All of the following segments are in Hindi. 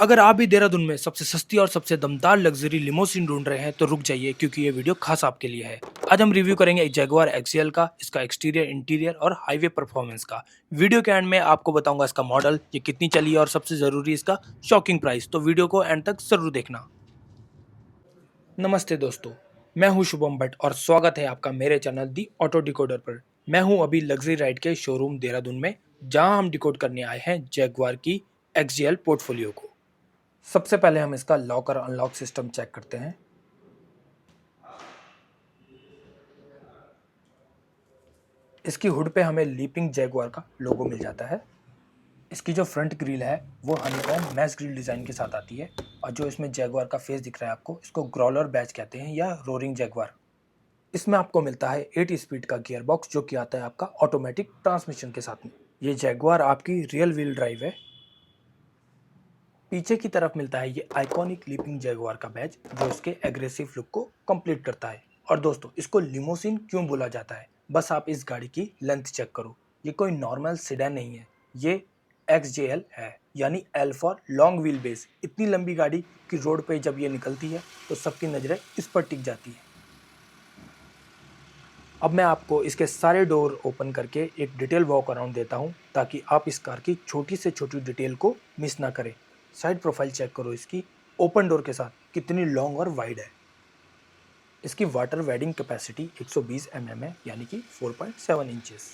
अगर आप भी देहरादून में सबसे सस्ती और सबसे दमदार लग्जरी लिमोसिन ढूंढ रहे हैं तो रुक जाइए क्योंकि ये वीडियो खास आपके लिए है। आज हम रिव्यू करेंगे एक जगुआर एक्सियल का, इसका एक्सटीरियर, इंटीरियर और हाईवे परफॉर्मेंस का। वीडियो के एंड में आपको बताऊंगा इसका मॉडल, ये कितनी चली है और सबसे जरूरी इसका शॉकिंग प्राइस। तो वीडियो को एंड तक जरूर देखना। नमस्ते दोस्तों, मैं हूं शुभम भट्ट और स्वागत है आपका मेरे चैनल दी ऑटो डिकोडर पर। मैं हूं अभी लग्जरी राइड के शोरूम देहरादून में, जहां हम डिकोड करने आए हैं जगुआर की एक्सजेएल पोर्टफोलियो को। सबसे पहले हम इसका लॉक और अनलॉक सिस्टम चेक करते हैं। इसकी हुड पे हमें लीपिंग जैगुआर का लोगो मिल जाता है। इसकी जो फ्रंट ग्रिल है वो हनीकॉम्ब मैश ग्रिल डिज़ाइन के साथ आती है, और जो इसमें जैगुआर का फेस दिख रहा है आपको, इसको ग्रॉलर बैच कहते हैं या रोरिंग जैगुआर। इसमें आपको मिलता है 8 स्पीड का गियर बॉक्स, जो कि आता है आपका ऑटोमेटिक ट्रांसमिशन के साथ में। ये जैगुआर आपकी रियल व्हील ड्राइव है। पीछे की तरफ मिलता है ये आइकॉनिक लीपिंग जैगुआर का बैज, जो इसके एग्रेसिव लुक को कंप्लीट करता है। और दोस्तों, इसको लिमोसिन क्यों बोला जाता है, बस आप इस गाड़ी की लेंथ चेक करो। ये कोई नॉर्मल सेडान नहीं है, ये एक्सजेएल है, यानी L for long wheel base. इतनी लंबी गाड़ी की रोड पे जब ये निकलती है तो सबकी नज़रें इस पर टिक जाती है। अब मैं आपको इसके सारे डोर ओपन करके एक डिटेल वॉक अराउंड देता हूँ, ताकि आप इस कार की छोटी से छोटी डिटेल को मिस ना करें। साइड प्रोफाइल चेक करो इसकी, ओपन डोर के साथ कितनी लॉन्ग और वाइड है। इसकी वाटर वेडिंग कैपेसिटी 120 mm है, यानी कि 4.7 इंचेस।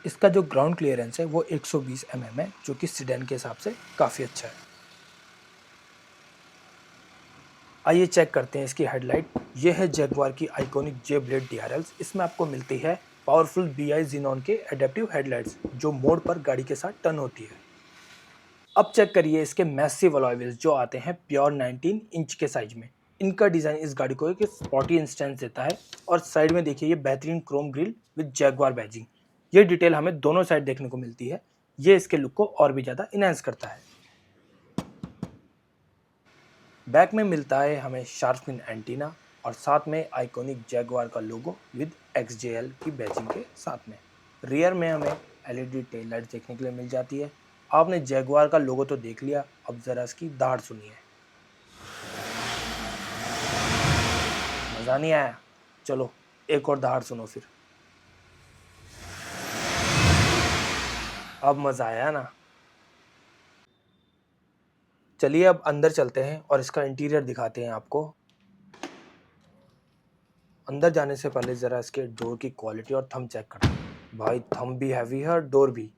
इसका जो ग्राउंड क्लियरेंस है वो 120 mm है, जो कि सीडन के हिसाब से काफ़ी अच्छा है। आइए चेक करते हैं इसकी हेडलाइट। ये है जगुआर की आइकॉनिक जे ब्लेड डीआरएल्स। इसमें आपको मिलती है पावरफुल बीआई जिनॉन के एडेप्टिव हेडलाइट्स, जो मोड पर गाड़ी के साथ टर्न होती है। अब चेक करिए इसके मैसिव अलॉय व्हील्स, जो आते हैं प्योर 19 इंच के साइज में। इनका डिज़ाइन इस गाड़ी को एक स्पॉटी इंस्टेंस देता है। और साइड में देखिए ये बेहतरीन Chrome grill with Jaguar badging. ये डिटेल हमें दोनों साइड देखने को मिलती है। ये इसके लुक को और भी ज़्यादा इनहेंस करता है। बैक में मिलता है हमें शार्क फिन एंटीना, और साथ में आइकॉनिक जैगुआर का लोगो विद एक्सजेएल की बैजिंग के साथ में। रियर में हमें एलईडी टेल लाइट देखने के लिए मिल जाती है। आपने जैगुआर का लोगो तो देख लिया, अब ज़रा इसकी दाढ़ सुनिए। मज़ा नहीं आया? चलो एक और दाढ़ सुनो फिर। अब मज़ा आया ना? चलिए अब अंदर चलते हैं और इसका इंटीरियर दिखाते हैं आपको। अंदर जाने से पहले ज़रा इसके डोर की क्वालिटी और थंब चेक करते हैं। भाई, थंब भी हैवी है और डोर भी।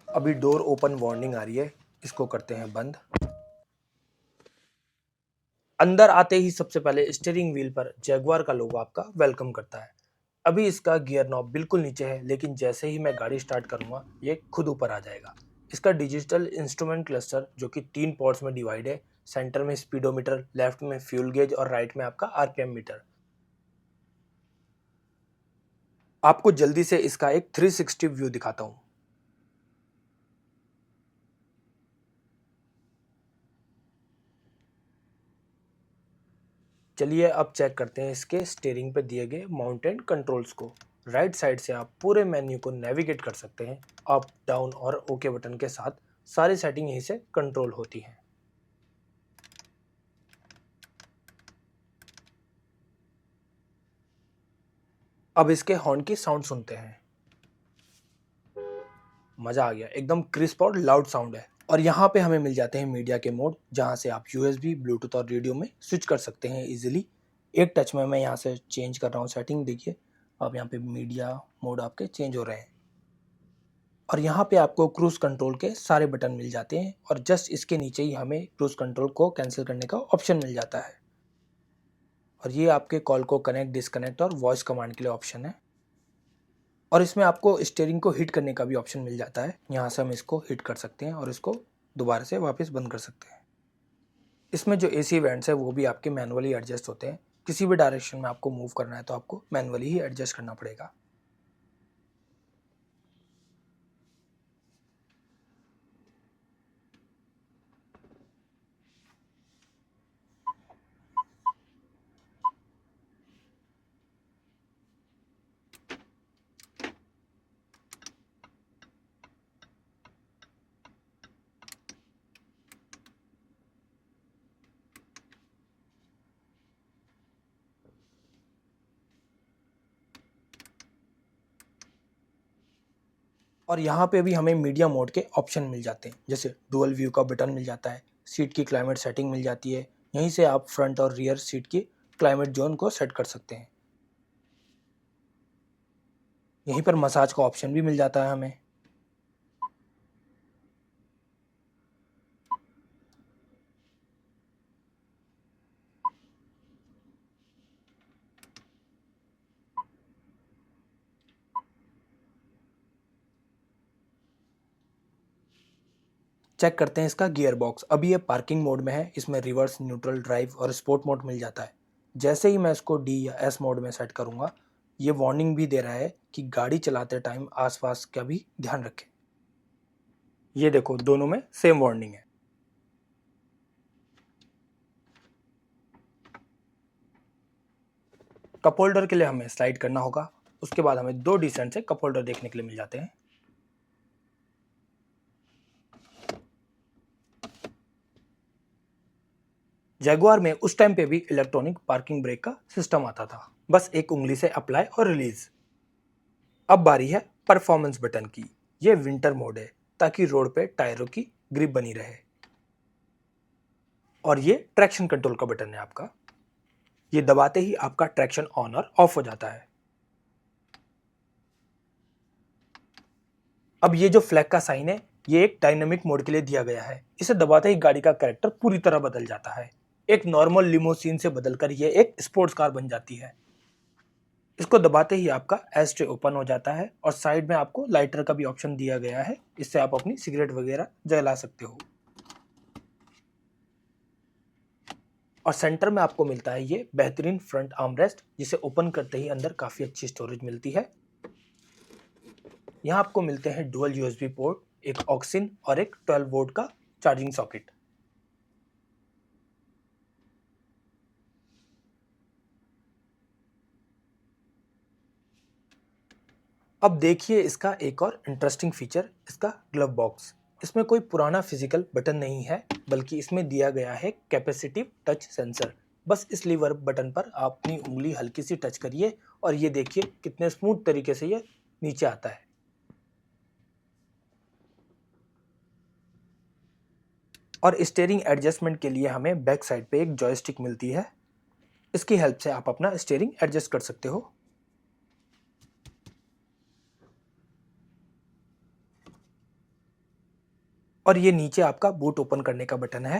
अभी डोर ओपन वार्निंग आ रही है, इसको करते हैं बंद। अंदर आते ही सबसे पहले स्टीयरिंग व्हील पर जैगुआर का लोगो आपका वेलकम करता है। अभी इसका गियर नॉब बिल्कुल नीचे है, लेकिन जैसे ही मैं गाड़ी स्टार्ट करूंगा ये खुद ऊपर आ जाएगा। इसका डिजिटल इंस्ट्रूमेंट क्लस्टर, जो कि 3 पॉड्स में डिवाइड है। सेंटर में स्पीडोमीटर, लेफ्ट में फ्यूल गेज और राइट में आपका आरपीएम मीटर। आपको जल्दी से इसका एक 360 व्यू दिखाता हूँ। चलिए अब चेक करते हैं इसके स्टीयरिंग पे दिए गए माउंटेड कंट्रोल्स को। राइट साइड से आप पूरे मेन्यू को नेविगेट कर सकते हैं। अप, डाउन और ओके बटन के साथ सारी सेटिंग यहीं से कंट्रोल होती हैं। अब इसके हॉर्न की साउंड सुनते हैं। मज़ा आ गया, एकदम क्रिस्प और लाउड साउंड है। और यहाँ पे हमें मिल जाते हैं मीडिया के मोड, जहाँ से आप यूएसबी, ब्लूटूथ और रेडियो में स्विच कर सकते हैं इजीली। एक टच में मैं यहाँ से चेंज कर रहा हूँ सेटिंग, देखिए अब यहाँ पे मीडिया मोड आपके चेंज हो रहे हैं। और यहाँ पे आपको क्रूज कंट्रोल के सारे बटन मिल जाते हैं, और जस्ट इसके नीचे ही हमें क्रूज कंट्रोल को कैंसिल करने का ऑप्शन मिल जाता है। और ये आपके कॉल को कनेक्ट, डिसकनेक्ट और वॉइस कमांड के लिए ऑप्शन है। और इसमें आपको स्टीयरिंग को हिट करने का भी ऑप्शन मिल जाता है। यहाँ से हम इसको हिट कर सकते हैं और इसको दोबारा से वापस बंद कर सकते हैं। इसमें जो एसी वेंट्स है वो भी आपके मैनुअली एडजस्ट होते हैं। किसी भी डायरेक्शन में आपको मूव करना है तो आपको मैनुअली ही एडजस्ट करना पड़ेगा। और यहाँ पे भी हमें मीडिया मोड के ऑप्शन मिल जाते हैं, जैसे डुअल व्यू का बटन मिल जाता है, सीट की क्लाइमेट सेटिंग मिल जाती है। यहीं से आप फ्रंट और रियर सीट की क्लाइमेट जोन को सेट कर सकते हैं। यहीं पर मसाज का ऑप्शन भी मिल जाता है हमें। चेक करते हैं इसका गियर बॉक्स। अभी ये पार्किंग मोड में है। इसमें रिवर्स, न्यूट्रल, ड्राइव और स्पोर्ट मोड मिल जाता है। जैसे ही मैं इसको डी या एस मोड में सेट करूंगा, ये वार्निंग भी दे रहा है कि गाड़ी चलाते टाइम आसपास का भी ध्यान रखें। ये देखो, दोनों में सेम वार्निंग है। कप होल्डर के लिए हमें स्लाइड करना होगा। उसके बाद हमें 2 डिसेंट से कप होल्डर देखने के लिए मिल जाते हैं। जैगुआर में उस टाइम पे भी इलेक्ट्रॉनिक पार्किंग ब्रेक का सिस्टम आता था, बस एक उंगली से अप्लाई और रिलीज। अब बारी है परफॉर्मेंस बटन की। ये विंटर मोड है, ताकि रोड पे टायरों की ग्रिप बनी रहे। और ये ट्रैक्शन कंट्रोल का बटन है आपका। ये दबाते ही आपका ट्रैक्शन ऑन और ऑफ हो जाता है। अब ये जो फ्लैग का साइन है, ये एक डायनामिक मोड के लिए दिया गया है। इसे दबाते ही गाड़ी का कैरेक्टर पूरी तरह बदल जाता है। एक नॉर्मल लिमोसिन से बदलकर ये एक स्पोर्ट्स कार बन जाती है। इसको दबाते ही आपका एस्ट्रे ओपन हो जाता है और साइड में आपको लाइटर का भी ऑप्शन दिया गया है। इससे आप अपनी सिगरेट वगैरह जला सकते हो। और सेंटर में आपको मिलता है ये बेहतरीन फ्रंट आर्मरेस्ट, जिसे ओपन करते ही अंदर काफी अच्छी स्टोरेज मिलती है। यहाँ आपको मिलते हैं डुअल यूएसबी पोर्ट, एक ऑक्सिन और एक 12 वोल्ट का चार्जिंग सॉकेट। अब देखिए इसका एक और इंटरेस्टिंग फीचर, इसका ग्लव बॉक्स। इसमें कोई पुराना फिजिकल बटन नहीं है, बल्कि इसमें दिया गया है कैपेसिटिव टच सेंसर। बस इस लीवर बटन पर आप अपनी उंगली हल्की सी टच करिए और ये देखिए कितने स्मूथ तरीके से ये नीचे आता है। और स्टीयरिंग एडजस्टमेंट के लिए हमें बैक साइड पे एक जॉयस्टिक मिलती है। इसकी हेल्प से आप अपना स्टीयरिंग एडजस्ट कर सकते हो। और ये नीचे आपका बूट ओपन करने का बटन है।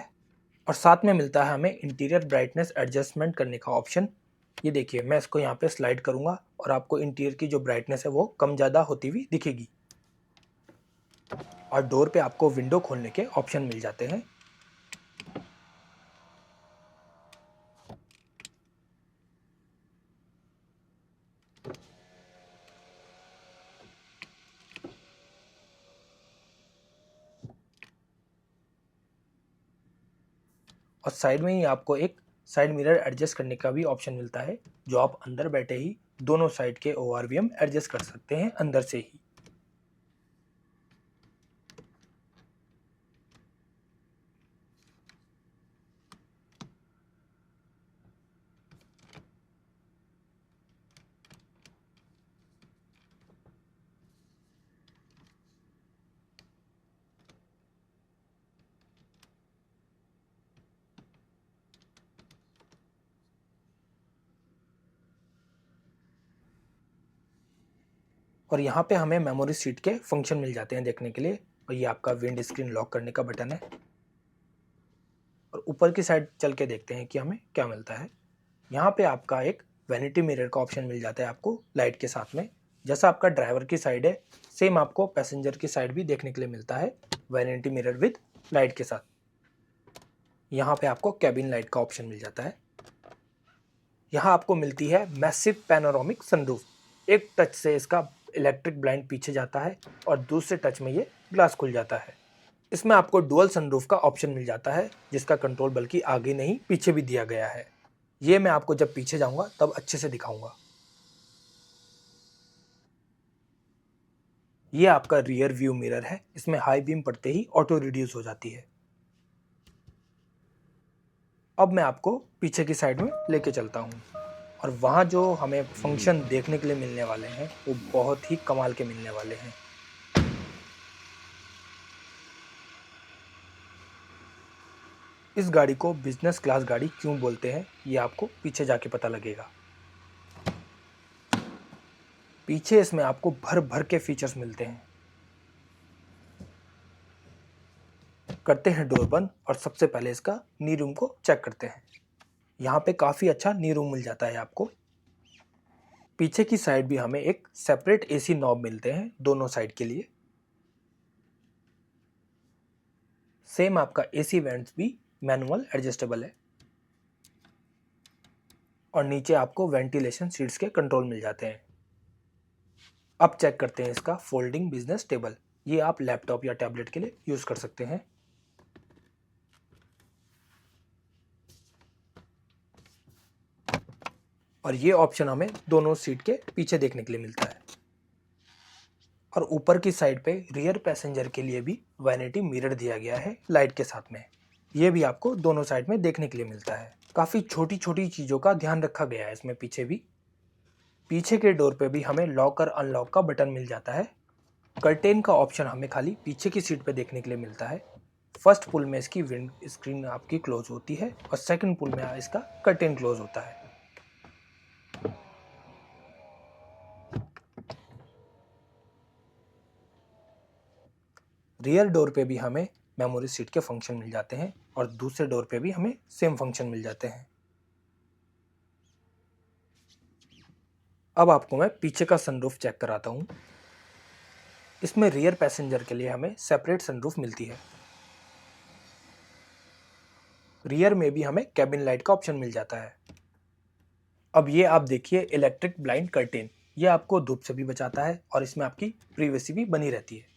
और साथ में मिलता है हमें इंटीरियर ब्राइटनेस एडजस्टमेंट करने का ऑप्शन। ये देखिए, मैं इसको यहाँ पे स्लाइड करूंगा और आपको इंटीरियर की जो ब्राइटनेस है वो कम ज़्यादा होती हुई दिखेगी। और डोर पे आपको विंडो खोलने के ऑप्शन मिल जाते हैं। और साइड में ही आपको एक साइड मिरर एडजस्ट करने का भी ऑप्शन मिलता है, जो आप अंदर बैठे ही दोनों साइड के ORVM एडजस्ट कर सकते हैं अंदर से ही। और यहाँ पे हमें मेमोरी सीट के फंक्शन मिल जाते हैं देखने के लिए। और ये आपका विंड स्क्रीन लॉक करने का बटन है। और ऊपर की साइड चल के देखते हैं कि हमें क्या मिलता है। यहाँ पे आपका एक वैनिटी मिरर का ऑप्शन मिल जाता है आपको लाइट के साथ में। जैसा आपका ड्राइवर की साइड है, सेम आपको पैसेंजर की साइड भी देखने के लिए मिलता है, वैनिटी मिरर विद लाइट के साथ। यहाँ पे आपको कैबिन लाइट का ऑप्शन मिल जाता है। यहाँ आपको मिलती है मैसिव पैनोरामिक सनरूफ। एक टच से इसका इलेक्ट्रिक ब्लाइंड पीछे जाता है और दूसरे टच में ये ग्लास खुल जाता है। इसमें आपको डुअल सनरूफ का ऑप्शन मिल जाता है, जिसका कंट्रोल बल्कि आगे नहीं पीछे भी दिया गया है। ये मैं आपको जब पीछे जाऊंगा तब अच्छे से दिखाऊंगा। ये आपका रियर व्यू मिरर है। इसमें हाई बीम पड़ते ही ऑटो रिड्यूस हो जाती है। अब मैं आपको पीछे की साइड में लेके चलता हूँ और वहाँ जो हमें फंक्शन देखने के लिए मिलने वाले हैं वो बहुत ही कमाल के मिलने वाले हैं। इस गाड़ी को बिजनेस क्लास गाड़ी क्यों बोलते हैं ये आपको पीछे जाके पता लगेगा। पीछे इसमें आपको भर भर के फीचर्स मिलते हैं। करते हैं डोर बंद और सबसे पहले इसका नी रूम को चेक करते हैं। यहाँ पे काफ़ी अच्छा नी रूम मिल जाता है आपको। पीछे की साइड भी हमें एक सेपरेट एसी नॉब मिलते हैं दोनों साइड के लिए। सेम आपका एसी वेंट्स भी मैनुअल एडजस्टेबल है और नीचे आपको वेंटिलेशन सीट्स के कंट्रोल मिल जाते हैं। अब चेक करते हैं इसका फोल्डिंग बिजनेस टेबल। ये आप लैपटॉप या टैबलेट के लिए यूज कर सकते हैं। और ये ऑप्शन हमें दोनों सीट के पीछे देखने के लिए मिलता है। और ऊपर की साइड पे रियर पैसेंजर के लिए भी वैनिटी मिरर दिया गया है लाइट के साथ में। ये भी आपको दोनों साइड में देखने के लिए मिलता है। काफ़ी छोटी छोटी चीज़ों का ध्यान रखा गया है इसमें पीछे भी। पीछे के डोर पे भी हमें लॉक और अनलॉक का बटन मिल जाता है। कर्टेन का ऑप्शन हमें खाली पीछे की सीट पे देखने के लिए मिलता है। फर्स्ट पुल में इसकी विंड स्क्रीन आपकी क्लोज होती है और सेकंड पुल में इसका कर्टेन क्लोज होता है। रियर डोर पे भी हमें मेमोरी सीट के फंक्शन मिल जाते हैं और दूसरे डोर पे भी हमें सेम फंक्शन मिल जाते हैं। अब आपको मैं पीछे का सनरूफ चेक कराता हूँ। इसमें रियर पैसेंजर के लिए हमें सेपरेट सनरूफ मिलती है। रियर में भी हमें कैबिन लाइट का ऑप्शन मिल जाता है। अब ये आप देखिए इलेक्ट्रिक ब्लाइंड कर्टेन। ये आपको धूप से भी बचाता है और इसमें आपकी प्रिवेसी भी बनी रहती है।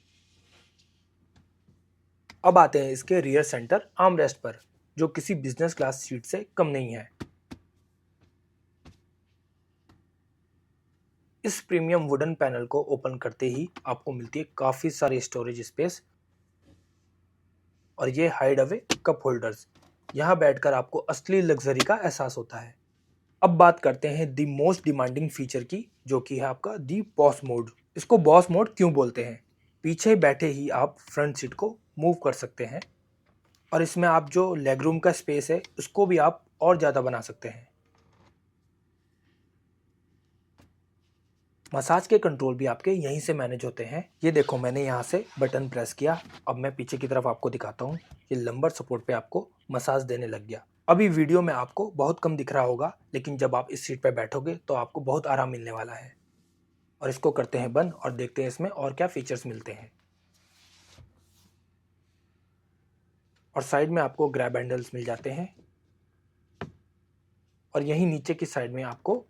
अब आते हैं इसके रियर सेंटर आर्मरेस्ट पर, जो किसी बिजनेस क्लास सीट से कम नहीं है। इस प्रीमियम वुडन पैनल को ओपन करते ही आपको मिलती है काफी सारी स्टोरेज स्पेस और ये हाइड अवे कप होल्डर्स। यहाँ बैठकर आपको असली लग्जरी का एहसास होता है। अब बात करते हैं दी मोस्ट डिमांडिंग फीचर की, जो कि है आपका दी बॉस मोड। इसको बॉस मोड क्यों बोलते हैं? पीछे बैठे ही आप फ्रंट सीट को मूव कर सकते हैं और इसमें आप जो लेग रूम का स्पेस है उसको भी आप और ज़्यादा बना सकते हैं। मसाज के कंट्रोल भी आपके यहीं से मैनेज होते हैं। ये देखो मैंने यहाँ से बटन प्रेस किया। अब मैं पीछे की तरफ आपको दिखाता हूँ। ये लंबर सपोर्ट पे आपको मसाज देने लग गया। अभी वीडियो में आपको बहुत कम दिख रहा होगा, लेकिन जब आप इस सीट पे बैठोगे तो आपको बहुत आराम मिलने वाला है। और इसको करते हैं बंद और देखते हैं इसमें और क्या फीचर्स मिलते हैं। और साइड में आपको ग्रैब हैंडल्स मिल जाते हैं और यहीं नीचे की साइड में आपको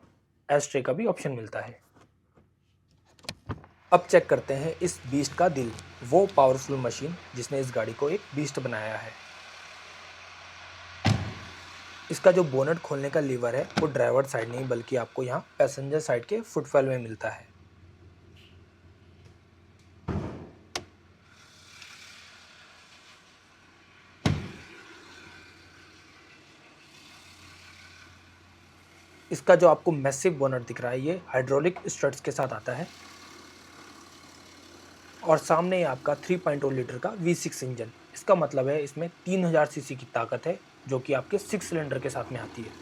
एस्ट्रे का भी ऑप्शन मिलता है। अब चेक करते हैं इस बीस्ट का दिल, वो पावरफुल मशीन जिसने इस गाड़ी को एक बीस्ट बनाया है। इसका जो बोनट खोलने का लीवर है वो ड्राइवर साइड नहीं बल्कि आपको यहाँ पैसेंजर साइड के फुटवेल में मिलता है। इसका जो आपको मैसिव बोनट दिख रहा है ये हाइड्रोलिक स्ट्रट्स के साथ आता है और सामने आपका 3.0 लीटर का V6 इंजन। इसका मतलब है इसमें 3000 सीसी की ताकत है, जो कि आपके 6 सिलेंडर के साथ में आती है।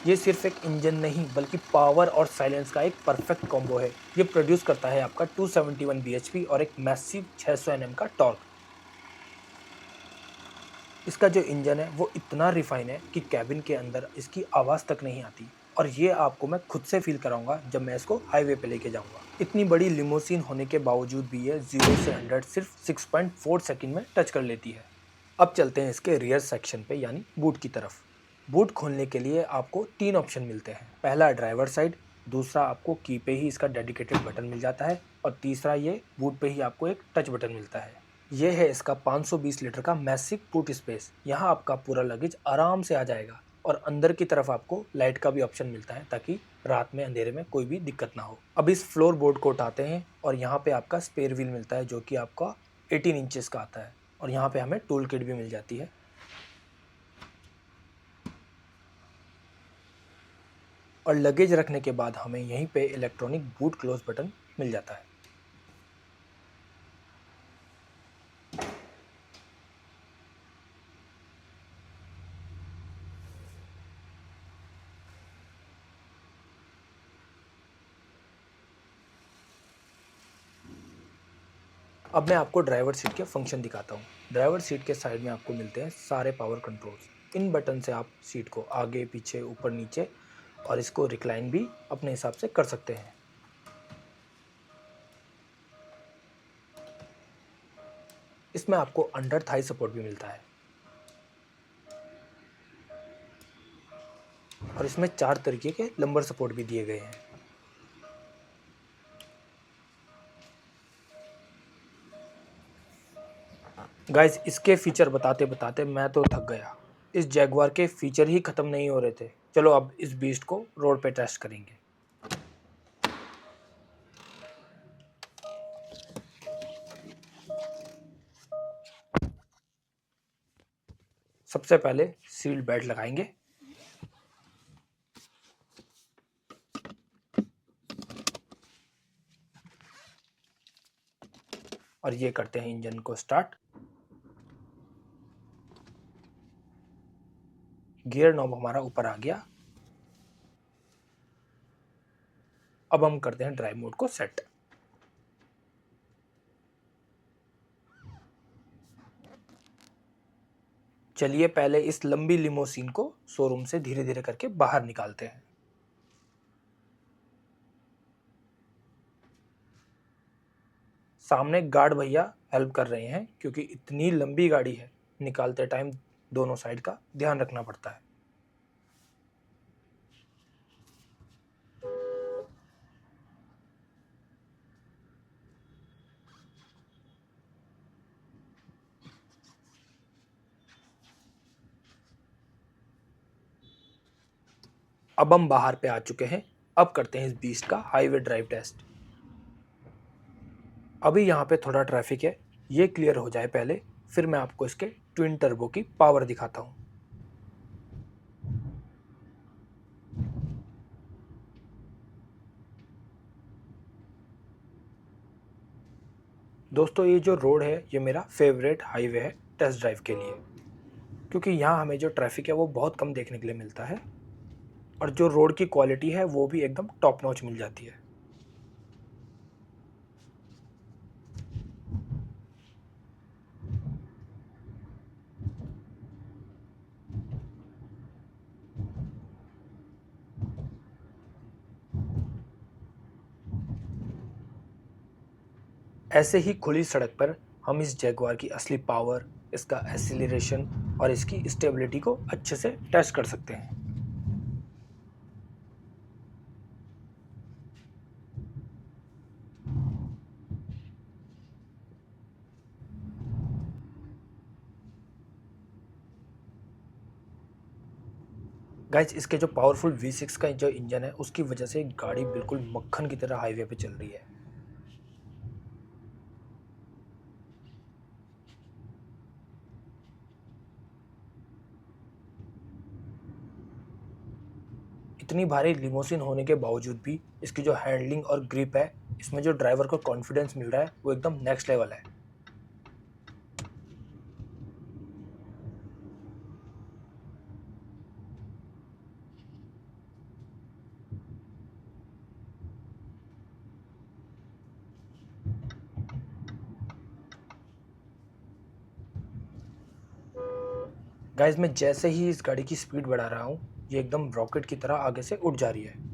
ये सिर्फ एक इंजन नहीं बल्कि पावर और साइलेंस का एक परफेक्ट कॉम्बो है। ये प्रोड्यूस करता है आपका 271 bhp और एक मैसिव 600 Nm का टॉर्क। इसका जो इंजन है वो इतना रिफाइन है कि कैबिन के अंदर इसकी आवाज़ तक नहीं आती और ये आपको मैं खुद से फील कराऊंगा जब मैं इसको हाईवे पे लेके जाऊंगा। इतनी बड़ी लिमोसिन होने के बावजूद भी ये 0 से 100 सिर्फ 6.4 सेकंड में टच कर लेती है। अब चलते हैं इसके रियर सेक्शन पे यानी बूट की तरफ। बूट खोलने के लिए आपको 3 ऑप्शन मिलते हैं। पहला ड्राइवर साइड, दूसरा आपको की पे ही इसका डेडिकेटेड बटन मिल जाता है और तीसरा ये बूट पे ही आपको एक टच बटन मिलता है। ये है इसका 520 लीटर का मैसिव बूट स्पेस। यहाँ आपका पूरा लगेज आराम से आ जाएगा और अंदर की तरफ आपको लाइट का भी ऑप्शन मिलता है ताकि रात में अंधेरे में कोई भी दिक्कत ना हो। अब इस फ्लोर बोर्ड को उठाते हैं और यहाँ पे आपका स्पेयर व्हील मिलता है जो कि आपका 18 इंचेस का आता है और यहाँ पे हमें टूल किट भी मिल जाती है। और लगेज रखने के बाद हमें यहीं पे इलेक्ट्रॉनिक बूट क्लोज बटन मिल जाता है। अब मैं आपको ड्राइवर सीट के फंक्शन दिखाता हूँ। ड्राइवर सीट के साइड में आपको मिलते हैं सारे पावर कंट्रोल्स। इन बटन से आप सीट को आगे पीछे ऊपर नीचे और इसको रिक्लाइन भी अपने हिसाब से कर सकते हैं। इसमें आपको अंडर थाई सपोर्ट भी मिलता है और इसमें 4 तरीके के लंबर सपोर्ट भी दिए गए हैं। गाइस, इसके फीचर बताते बताते मैं तो थक गया। इस जैगवार के फीचर ही खत्म नहीं हो रहे थे। चलो अब इस बीस्ट को रोड पे टेस्ट करेंगे। सबसे पहले सीट बेल्ट लगाएंगे। और ये करते हैं इंजन को स्टार्ट। गियर नॉब हमारा ऊपर आ गया। अब हम करते हैं ड्राइव मोड को सेट। चलिए पहले इस लंबी लिमोसिन को शोरूम से धीरे धीरे करके बाहर निकालते हैं। सामने गार्ड भैया हेल्प कर रहे हैं क्योंकि इतनी लंबी गाड़ी है, निकालते टाइम दोनों साइड का ध्यान रखना पड़ता है। अब हम बाहर पे आ चुके हैं। अब करते हैं इस बीस्ट का हाईवे ड्राइव टेस्ट। अभी यहाँ पे थोड़ा ट्रैफिक है, ये क्लियर हो जाए पहले, फिर मैं आपको इसके ट्विन टर्बो की पावर दिखाता हूँ। दोस्तों, ये जो रोड है ये मेरा फेवरेट हाईवे है टेस्ट ड्राइव के लिए, क्योंकि यहाँ हमें जो ट्रैफिक है वो बहुत कम देखने के लिए मिलता है और जो रोड की क्वालिटी है वो भी एकदम टॉप नॉच मिल जाती है। ऐसे ही खुली सड़क पर हम इस जैगवार की असली पावर, इसका एक्सीलरेशन और इसकी स्टेबिलिटी को अच्छे से टेस्ट कर सकते हैं। गाइज, इसके जो पावरफुल V6 का जो इंजन है उसकी वजह से गाड़ी बिल्कुल मक्खन की तरह हाईवे पे चल रही है। इतनी भारी लिमोसिन होने के बावजूद भी इसकी जो हैंडलिंग और ग्रिप है, इसमें जो ड्राइवर को कॉन्फिडेंस मिल रहा है वो एकदम नेक्स्ट लेवल है। गाइज, मैं जैसे ही इस गाड़ी की स्पीड बढ़ा रहा हूँ ये एकदम रॉकेट की तरह आगे से उड़ जा रही है।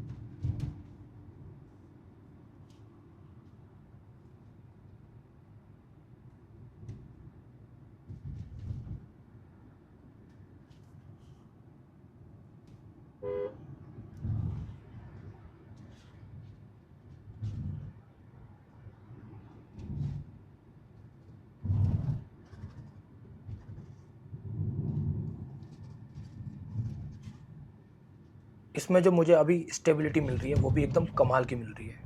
इसमें जो मुझे अभी स्टेबिलिटी मिल रही है वो भी एकदम कमाल की मिल रही है।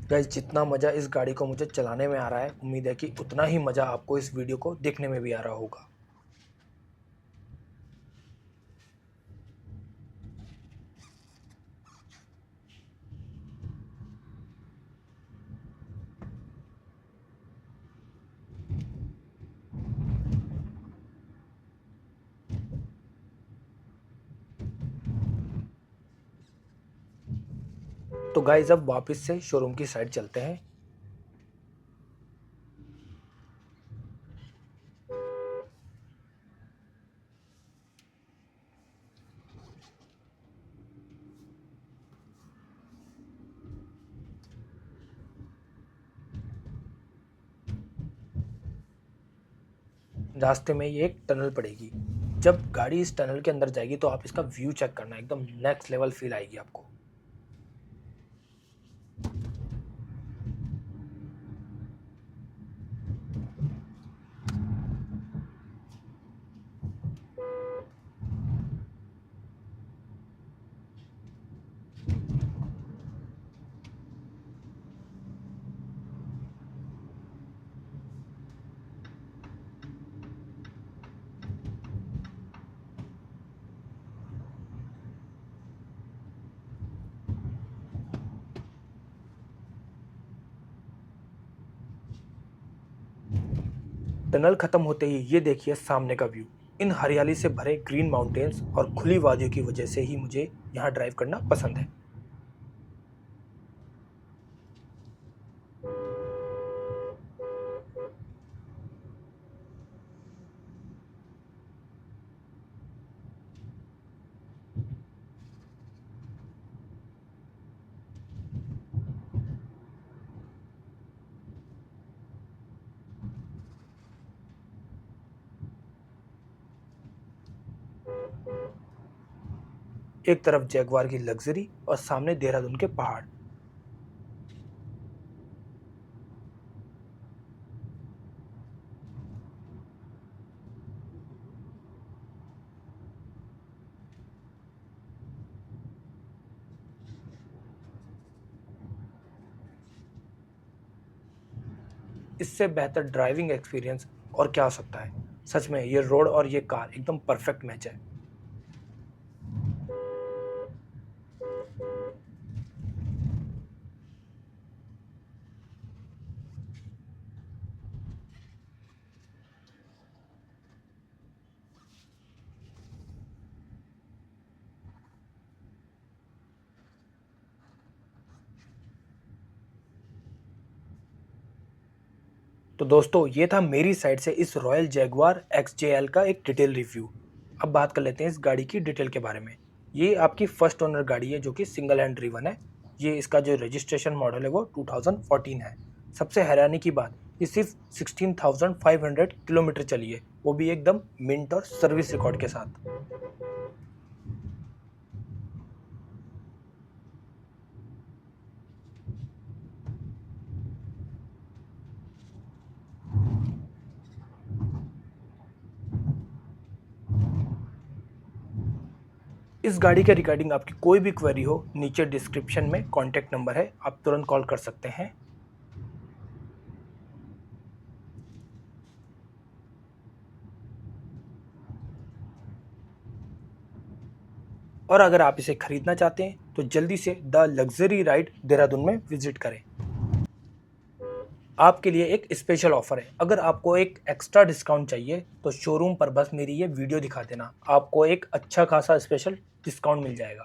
गाइस, जितना मज़ा इस गाड़ी को मुझे चलाने में आ रहा है, उम्मीद है कि उतना ही मज़ा आपको इस वीडियो को देखने में भी आ रहा होगा। तो गाइस अब वापस से शोरूम की साइड चलते हैं। रास्ते में ये एक टनल पड़ेगी। जब गाड़ी इस टनल के अंदर जाएगी तो आप इसका व्यू चेक करना, एकदम नेक्स्ट लेवल फील आएगी आपको। टनल खत्म होते ही ये देखिए सामने का व्यू। इन हरियाली से भरे ग्रीन माउंटेन्स और खुली वादियों की वजह से ही मुझे यहाँ ड्राइव करना पसंद है। एक तरफ जैगवार की लग्जरी और सामने देहरादून के पहाड़। इससे बेहतर ड्राइविंग एक्सपीरियंस और क्या हो सकता है। सच में ये रोड और ये कार एकदम परफेक्ट मैच है। तो दोस्तों ये था मेरी साइड से इस रॉयल जैगवार XJL का एक डिटेल रिव्यू। अब बात कर लेते हैं इस गाड़ी की डिटेल के बारे में। ये आपकी फर्स्ट ओनर गाड़ी है जो कि सिंगल हैंड ड्रिवन है। ये इसका जो रजिस्ट्रेशन मॉडल है वो 2014 है। सबसे हैरानी की बात, ये सिर्फ 16,500 किलोमीटर चली है, वो भी एकदम मिंट और सर्विस रिकॉर्ड के साथ। इस गाड़ी के रिगार्डिंग आपकी कोई भी क्वेरी हो, नीचे डिस्क्रिप्शन में कॉन्टैक्ट नंबर है, आप तुरंत कॉल कर सकते हैं। और अगर आप इसे खरीदना चाहते हैं तो जल्दी से द लग्जरी राइड देहरादून में विजिट करें। आपके लिए एक स्पेशल ऑफर है, अगर आपको एक एक्स्ट्रा डिस्काउंट चाहिए तो शोरूम पर बस मेरी ये वीडियो दिखा देना, आपको एक अच्छा खासा स्पेशल डिस्काउंट मिल जाएगा।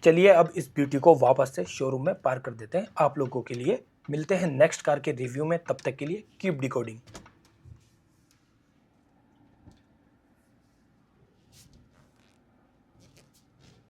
चलिए अब इस ब्यूटी को वापस से शोरूम में पार्क कर देते हैं आप लोगों के लिए। मिलते हैं नेक्स्ट कार के रिव्यू में, तब तक के लिए कीप डिकोडिंग।